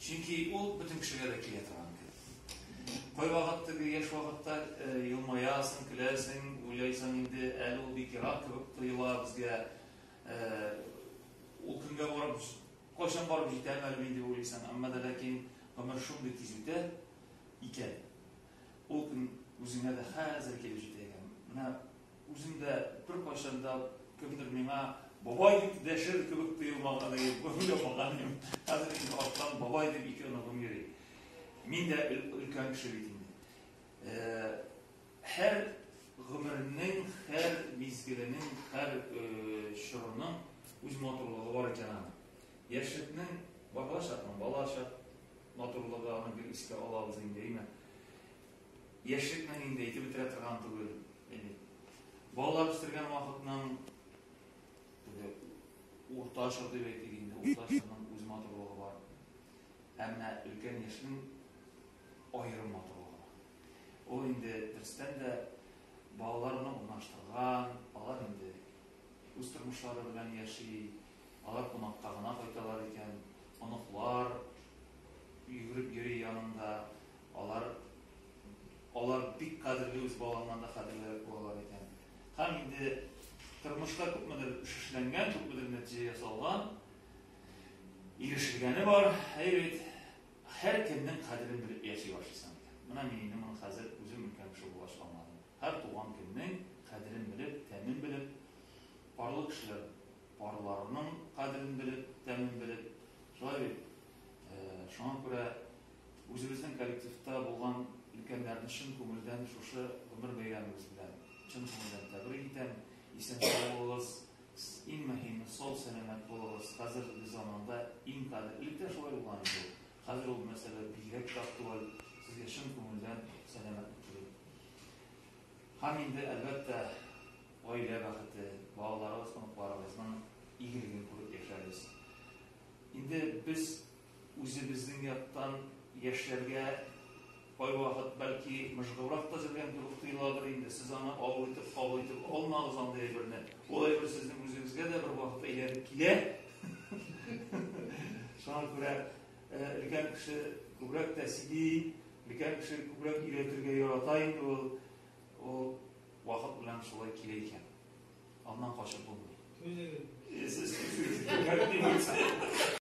Çünkü o bütün kişilere de kilitlenir. Koy vakitte, yaş vakitte yılmayasın, kilersin, uylaysan indi, el bir kira kıvık tıyıla bizge o künge varıp, koşan varıp jitemel bindi uylaysan, ama da lakin ömer şun bitizüte iken. O gün üzerine de hazır kelip jiteyken. Buna üzerinde bir koşanda kimdir mima babaydık deşir kıvık tıyılmağına böyle yapmaganıyım. Hazır indi alttan babaydık iki önagım yeri. Min de ülken kişiliğinde. Her gümrünün, her mizgilinin, her şurunun üz motorluğu var iken ana. Yaşıtının bakla şartman, bala şart motorluğu anı bir iske alağız indeyme. Yaşıtının indeyti bitire tırgantı bölüm. Balalar üstürgen vakitinin orta şartı bekliğinde, orta şartının üz motorluğu var. Hem ülken yaşının ayrım motorluğu. O indi dersten de bağlarını ulaştırgan, alar indi üstürmüşleri bilen yaşayı, alar konaktağına koytalar iken, onuklar yürüp yürü yanında, alar bir kadirli üz bağlanmanda kadirleri koyarlar iken. Hem indi tırmışta köpmedir şişlengen, köpmedir neticeye salgan, ilişilgeni var, evet, her kendinin kadirini bilip yaşayı başlasın. Buna meninim hazır üzüm mükemmel ulaşmamalı. Her doğan günün kadirini bilip, temin bilip, parlı kişiler parlarının kadirini bilip, temin bilip, şöyle şu an göre özümüzün kolektifte bulan ülkelerin için kumulden şuşu ömür beylemimiz bilen, için kumulden tebrik eden, isen sağolağız, in mühimi sol selamet olağız, hazır bir zamanda in kadir, ilk de şöyle bulan bu. Hazır ol mesela birek aktual, siz yaşın kumulden selamet tutulur. Haminde elbette aile vakti, bağlarımız, konuklarımızdan ilgili kurup yaşarız. Şimdi biz özümüzün yaptan yaşlarga koy vakit belki meşgurak da zirgen duruktuğuyladır indi. Siz ama avlaytıp olmağız anlayı birine. Olay bir sizin özünüzge de bir vakit ileri kile. Şu an göre ülken kişi kubrak tesili, ülken kişi kubrak iletirge yaratayın, o vakit bilen şolay kileyken. Ondan kaçıp bulmuyor. Siz